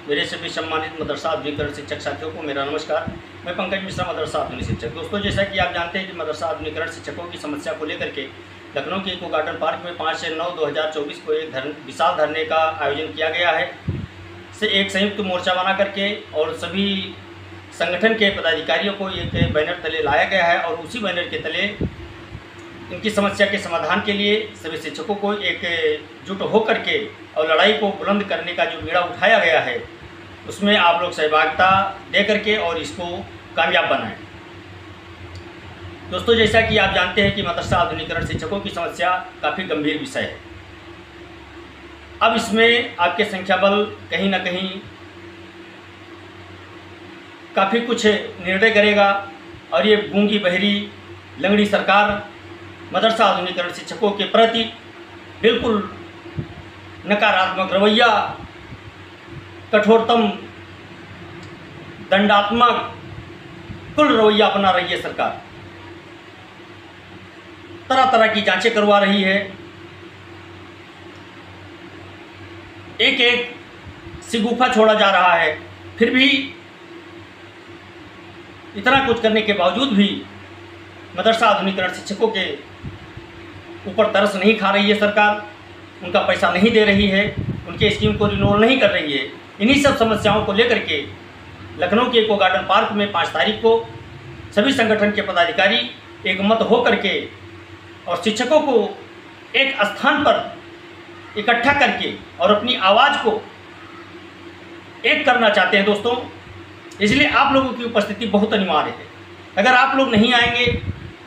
मेरे सभी सम्मानित मदरसा आधुनिकरण शिक्षक साथियों को मेरा नमस्कार। मैं पंकज मिश्रा, मदरसा आधुनिक शिक्षक। दोस्तों, जैसा कि आप जानते हैं कि मदरसा आधुनिकरण शिक्षकों की समस्या को लेकर के लखनऊ के इको गार्डन पार्क में 5 से 9 2024 को एक विशाल धरने का आयोजन किया गया है। से एक संयुक्त मोर्चा बना करके और सभी संगठन के पदाधिकारियों को एक बैनर तले लाया गया है और उसी बैनर के तले इनकी समस्या के समाधान के लिए सभी शिक्षकों को एकजुट होकर के और लड़ाई को बुलंद करने का जो बीड़ा उठाया गया है, उसमें आप लोग सहभागिता दे करके और इसको कामयाब बनाएं। दोस्तों, जैसा कि आप जानते हैं कि मदरसा आधुनिकरण शिक्षकों की समस्या काफ़ी गंभीर विषय है। अब इसमें आपके संख्या बल कहीं ना कहीं काफ़ी कुछ निर्णय करेगा और ये गूंगी बहरी लंगड़ी सरकार मदरसा आधुनिकरण शिक्षकों के प्रति बिल्कुल नकारात्मक रवैया, कठोरतम दंडात्मक कुल रवैया अपना रही है। सरकार तरह तरह की जांचें करवा रही है, एक एक सिगुफा छोड़ा जा रहा है। फिर भी इतना कुछ करने के बावजूद भी मदरसा आधुनिकरण शिक्षकों के ऊपर तरस नहीं खा रही है सरकार, उनका पैसा नहीं दे रही है, उनके स्कीम को रिन्यूअल नहीं कर रही है। इन्हीं सब समस्याओं को लेकर के लखनऊ के इको गार्डन पार्क में 5 तारीख को सभी संगठन के पदाधिकारी एक मत हो करके और शिक्षकों को एक स्थान पर इकट्ठा करके और अपनी आवाज़ को एक करना चाहते हैं। दोस्तों, इसलिए आप लोगों की उपस्थिति बहुत अनिवार्य है। अगर आप लोग नहीं आएंगे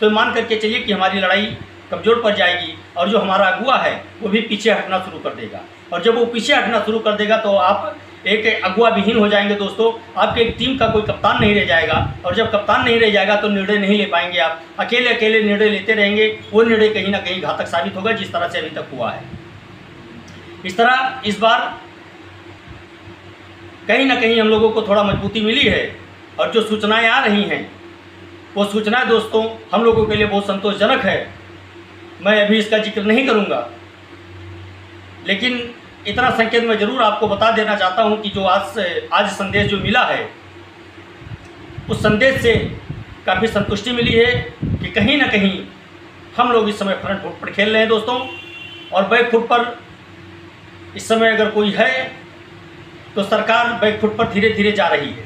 तो मान करके चलिए कि हमारी लड़ाई कमज़ोर पड़ जाएगी और जो हमारा अगुआ है वो भी पीछे हटना शुरू कर देगा। और जब वो पीछे हटना शुरू कर देगा तो आप एक अगुआ विहीन हो जाएंगे। दोस्तों, आपके एक टीम का कोई कप्तान नहीं रह जाएगा और जब कप्तान नहीं रह जाएगा तो निर्णय नहीं ले पाएंगे। आप अकेले अकेले निर्णय लेते रहेंगे, वो निर्णय कहीं ना कहीं घातक साबित होगा, जिस तरह से अभी तक हुआ है। इस तरह इस बार कहीं ना कहीं हम लोगों को थोड़ा मजबूती मिली है और जो सूचनाएं आ रही हैं वो सूचनाएं दोस्तों हम लोगों के लिए बहुत संतोषजनक है। मैं अभी इसका जिक्र नहीं करूंगा, लेकिन इतना संकेत मैं ज़रूर आपको बता देना चाहता हूं कि जो आज संदेश जो मिला है, उस संदेश से काफ़ी संतुष्टि मिली है कि कहीं ना कहीं हम लोग इस समय फ्रंट फुट पर खेल रहे हैं दोस्तों। और बैक फुट पर इस समय अगर कोई है तो सरकार बैक फुट पर धीरे धीरे जा रही है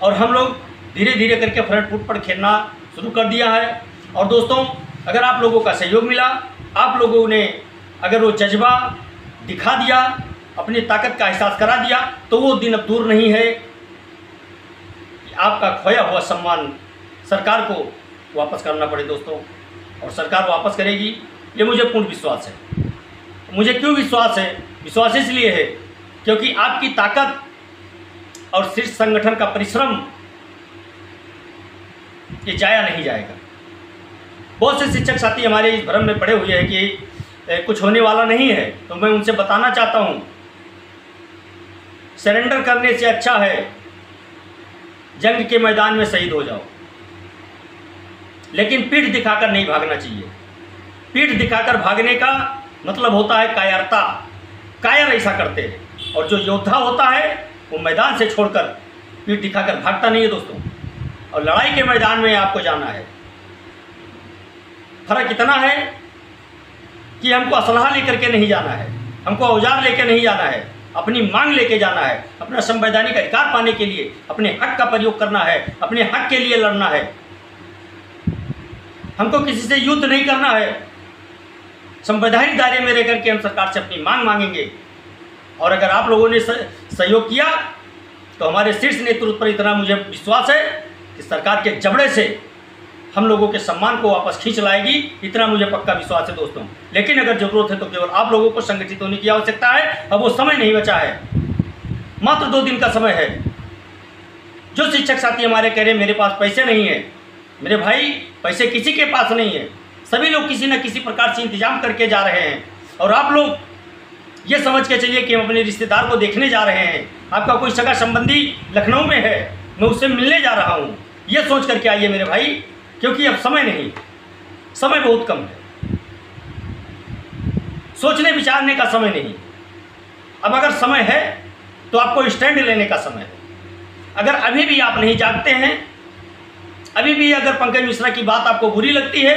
और हम लोग धीरे धीरे करके फ्रंट फुट पर खेलना शुरू कर दिया है। और दोस्तों, अगर आप लोगों का सहयोग मिला, आप लोगों ने अगर वो जज्बा दिखा दिया, अपनी ताकत का एहसास करा दिया, तो वो दिन अब दूर नहीं है कि आपका खोया हुआ सम्मान सरकार को वापस करना पड़े दोस्तों। और सरकार वापस करेगी, ये मुझे पूर्ण विश्वास है। मुझे क्यों विश्वास है? विश्वास इसलिए है क्योंकि आपकी ताकत और शीर्ष संगठन का परिश्रम ये जाया नहीं जाएगा। बहुत से शिक्षक साथी हमारे इस भ्रम में पड़े हुए हैं कि कुछ होने वाला नहीं है, तो मैं उनसे बताना चाहता हूं, सरेंडर करने से अच्छा है जंग के मैदान में शहीद हो जाओ, लेकिन पीठ दिखाकर नहीं भागना चाहिए। पीठ दिखाकर भागने का मतलब होता है कायरता। कायर ऐसा करते हैं और जो योद्धा होता है वो मैदान से छोड़कर पीठ दिखाकर भागता नहीं है दोस्तों। और लड़ाई के मैदान में आपको जाना है। फर्क इतना है कि हमको असलहा लेकर के नहीं जाना है, हमको औजार लेकर नहीं जाना है, अपनी मांग लेके जाना है। अपना संवैधानिक अधिकार पाने के लिए अपने हक का प्रयोग करना है, अपने हक के लिए लड़ना है। हमको किसी से युद्ध नहीं करना है। संवैधानिक दायरे में रह करके हम सरकार से अपनी मांग मांगेंगे। और अगर आप लोगों ने सहयोग किया तो हमारे शीर्ष नेतृत्व पर इतना मुझे विश्वास है कि सरकार के जबड़े से हम लोगों के सम्मान को वापस खींच लाएगी, इतना मुझे पक्का विश्वास है दोस्तों। लेकिन अगर जरूरत है तो केवल आप लोगों को संगठित होने की आवश्यकता है। अब वो समय नहीं बचा है, मात्र 2 दिन का समय है। जो शिक्षक साथी हमारे कह रहे मेरे पास पैसे नहीं है, मेरे भाई पैसे किसी के पास नहीं है। सभी लोग किसी न किसी प्रकार से इंतजाम करके जा रहे हैं और आप लोग ये समझ के चलिए कि हम अपने रिश्तेदार को देखने जा रहे हैं। आपका कोई सगा संबंधी लखनऊ में है, मैं उससे मिलने जा रहा हूँ, ये सोच करके आइए मेरे भाई, क्योंकि अब समय नहीं, समय बहुत कम है। सोचने विचारने का समय नहीं। अब अगर समय है तो आपको स्टैंड लेने का समय है। अगर अभी भी आप नहीं जागते हैं, अभी भी अगर पंकज मिश्रा की बात आपको बुरी लगती है,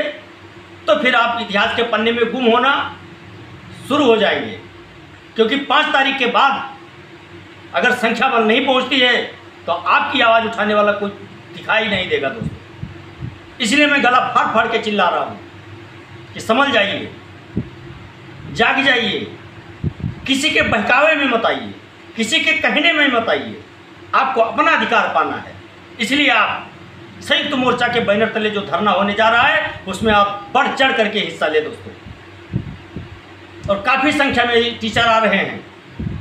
तो फिर आप इतिहास के पन्ने में गुम होना शुरू हो जाएंगे। क्योंकि 5 तारीख के बाद अगर संख्या बल नहीं पहुंचती है तो आपकी आवाज़ उठाने वाला कोई दिखाई नहीं देगा दोस्तों। इसलिए मैं गला फाड़ फाड़ के चिल्ला रहा हूँ कि समझ जाइए, जाग जाइए, किसी के बहकावे में मत आइए, किसी के कहने में मत आइए। आपको अपना अधिकार पाना है। इसलिए आप संयुक्त मोर्चा के बैनर तले जो धरना होने जा रहा है उसमें आप बढ़ चढ़ करके हिस्सा ले दोस्तों। और काफ़ी संख्या में टीचर आ रहे हैं।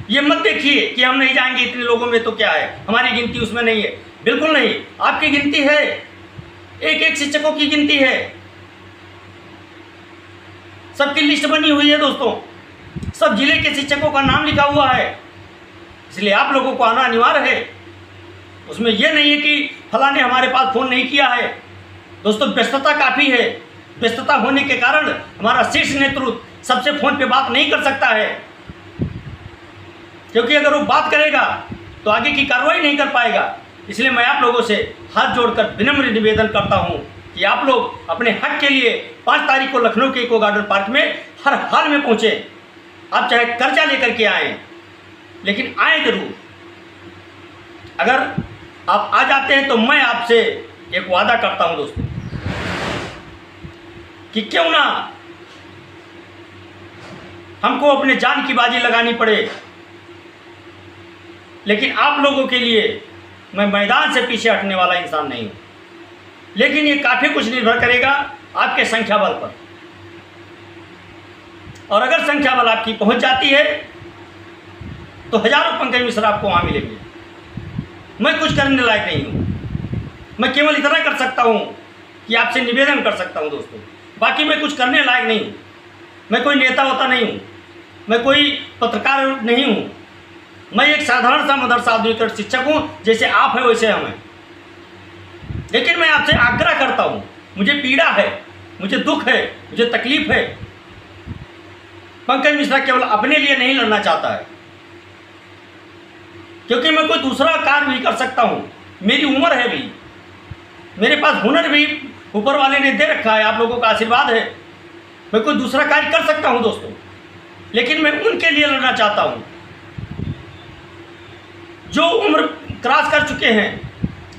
ये मत देखिए कि हम नहीं जाएंगे इतने लोगों में तो क्या है, हमारी गिनती उसमें नहीं है। बिल्कुल नहीं, आपकी गिनती है, एक एक शिक्षकों की गिनती है, सबकी लिस्ट बनी हुई है दोस्तों, सब जिले के शिक्षकों का नाम लिखा हुआ है। इसलिए आप लोगों को आना अनिवार्य है। उसमें यह नहीं है कि फलां ने हमारे पास फ़ोन नहीं किया है। दोस्तों व्यस्तता काफ़ी है, व्यस्तता होने के कारण हमारा शीर्ष नेतृत्व सबसे फ़ोन पे बात नहीं कर सकता है, क्योंकि अगर वो बात करेगा तो आगे की कार्रवाई नहीं कर पाएगा। इसलिए मैं आप लोगों से हाथ जोड़कर विनम्र निवेदन करता हूं कि आप लोग अपने हक के लिए 5 तारीख को लखनऊ के इको गार्डन पार्क में हर हाल में पहुंचे। आप चाहे कर्जा लेकर के आएँ, लेकिन आए जरूर। अगर आप आ जाते हैं तो मैं आपसे एक वादा करता हूं दोस्तों कि क्यों ना हमको अपने जान की बाजी लगानी पड़े, लेकिन आप लोगों के लिए मैं मैदान से पीछे हटने वाला इंसान नहीं हूं। लेकिन ये काफ़ी कुछ निर्भर करेगा आपके संख्या बल पर। और अगर संख्या बल आपकी पहुंच जाती है तो हजारों पंकज मिश्रा आपको वहां मिलेंगे। मैं कुछ करने लायक नहीं हूं, मैं केवल इतना कर सकता हूं कि आपसे निवेदन कर सकता हूं दोस्तों। बाकी मैं कुछ करने लायक नहीं हूं। मैं कोई नेता होता नहीं हूं, मैं कोई पत्रकार नहीं हूं। मैं एक साधारण सा मदरसा आधुनिक शिक्षक हूं, जैसे आप हैं वैसे हम हैं। लेकिन मैं आपसे आग्रह करता हूं, मुझे पीड़ा है, मुझे दुख है, मुझे तकलीफ है। पंकज मिश्रा केवल अपने लिए नहीं लड़ना चाहता है, क्योंकि मैं कोई दूसरा कार्य भी कर सकता हूं। मेरी उम्र है भी, मेरे पास हुनर भी ऊपर वाले ने दे रखा है, आप लोगों का आशीर्वाद है। मैं कोई दूसरा कार्य कर सकता हूं दोस्तों, लेकिन मैं उनके लिए लड़ना चाहता हूं जो उम्र क्रॉस कर चुके हैं,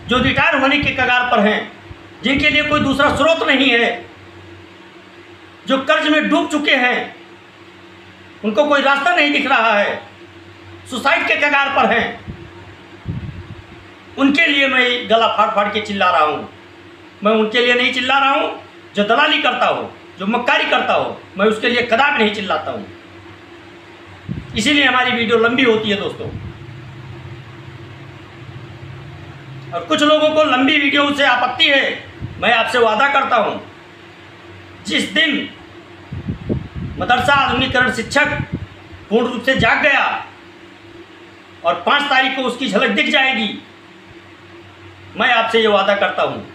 जो रिटायर होने के कगार पर हैं, जिनके लिए कोई दूसरा स्रोत नहीं है, जो कर्ज में डूब चुके हैं, उनको कोई रास्ता नहीं दिख रहा है, सुसाइड के कगार पर हैं। उनके लिए मैं गला फाड़ फाड़ के चिल्ला रहा हूँ। मैं उनके लिए नहीं चिल्ला रहा हूँ जो दलाली करता हो, जो मक्कारी करता हो, मैं उसके लिए कदापि नहीं चिल्लाता हूँ। इसीलिए हमारी वीडियो लंबी होती है दोस्तों। और कुछ लोगों को लंबी वीडियो से आपत्ति है। मैं आपसे वादा करता हूँ, जिस दिन मदरसा आधुनिकीकरण शिक्षक पूर्ण रूप से जाग गया और 5 तारीख को उसकी झलक दिख जाएगी, मैं आपसे ये वादा करता हूँ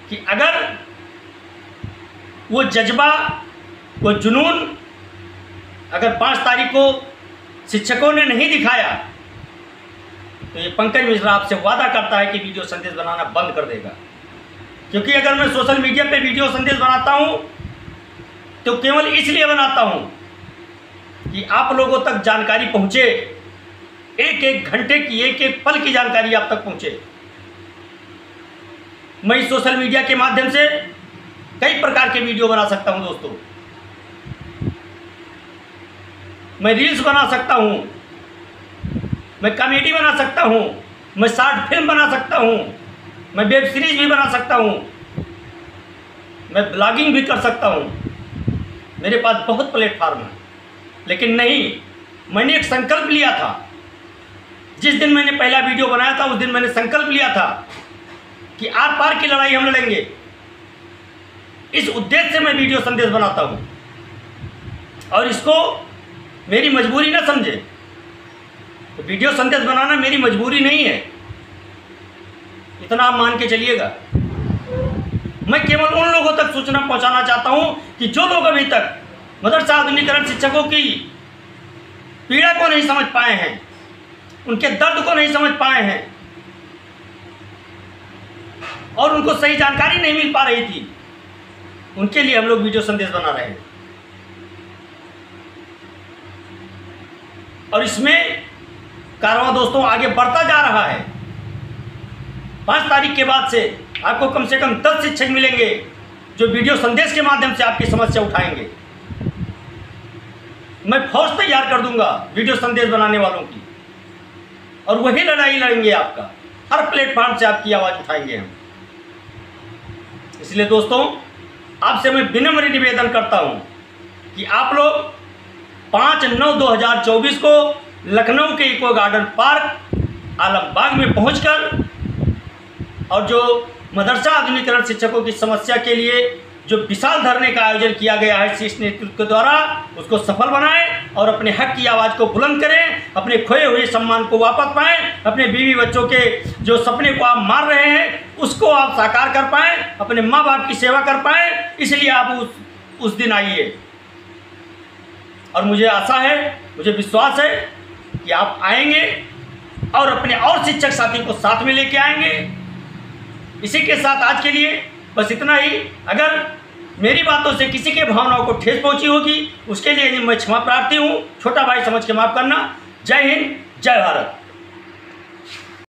कि अगर वो जज्बा, वो जुनून अगर 5 तारीख को शिक्षकों ने नहीं दिखाया तो ये पंकज मिश्रा आपसे वादा करता है कि वीडियो संदेश बनाना बंद कर देगा। क्योंकि अगर मैं सोशल मीडिया पे वीडियो संदेश बनाता हूँ तो केवल इसलिए बनाता हूँ कि आप लोगों तक जानकारी पहुँचे, एक एक घंटे की, एक एक पल की जानकारी आप तक पहुँचे। मैं इस सोशल मीडिया के माध्यम से कई प्रकार के वीडियो बना सकता हूँ दोस्तों। मैं रील्स बना सकता हूँ, मैं कॉमेडी बना सकता हूँ, मैं शॉर्ट फिल्म बना सकता हूँ, मैं वेब सीरीज भी बना सकता हूँ, मैं ब्लॉगिंग भी कर सकता हूँ। मेरे पास बहुत प्लेटफार्म है। लेकिन नहीं, मैंने एक संकल्प लिया था। जिस दिन मैंने पहला वीडियो बनाया था उस दिन मैंने संकल्प लिया था कि आर पार की लड़ाई हम लड़ेंगे। इस उद्देश्य से मैं वीडियो संदेश बनाता हूँ और इसको मेरी मजबूरी ना समझे। तो वीडियो संदेश बनाना मेरी मजबूरी नहीं है, इतना आप मान के चलिएगा। मैं केवल उन लोगों तक सूचना पहुंचाना चाहता हूं कि जो लोग अभी तक मदरसा आधुनिकीकरण शिक्षकों की पीड़ा को नहीं समझ पाए हैं, उनके दर्द को नहीं समझ पाए हैं और उनको सही जानकारी नहीं मिल पा रही थी, उनके लिए हम लोग वीडियो संदेश बना रहे हैं। और इसमें कारवां दोस्तों आगे बढ़ता जा रहा है। 5 तारीख के बाद से आपको कम से कम 10 शिक्षक मिलेंगे जो वीडियो संदेश के माध्यम से आपकी समस्या उठाएंगे। मैं फौज तैयार कर दूंगा वीडियो संदेश बनाने वालों की, और वही लड़ाई लड़ेंगे आपका, हर प्लेटफॉर्म से आपकी आवाज़ उठाएंगे हम। इसलिए दोस्तों आपसे मैं विनम्र निवेदन करता हूं कि आप लोग 5/9/2024 को लखनऊ के इको गार्डन पार्क आलमबाग में पहुंचकर और जो मदरसा आधुनिकीकरण शिक्षकों की समस्या के लिए जो विशाल धरने का आयोजन किया गया है शीर्ष नेतृत्व के द्वारा, उसको सफल बनाएं और अपने हक की आवाज़ को बुलंद करें, अपने खोए हुए सम्मान को वापस पाएं, अपने बीवी बच्चों के जो सपने को आप मार रहे हैं उसको आप साकार कर पाएं, अपने माँ बाप की सेवा कर पाएं। इसलिए आप उस दिन आइए, और मुझे आशा है, मुझे विश्वास है कि आप आएंगे और अपने और शिक्षक साथी को साथ में लेके आएंगे। इसी के साथ आज के लिए बस इतना ही। अगर मेरी बातों से किसी के भावनाओं को ठेस पहुंची होगी उसके लिए मैं क्षमा प्रार्थी हूं। छोटा भाई समझ के माफ़ करना। जय हिंद, जय भारत।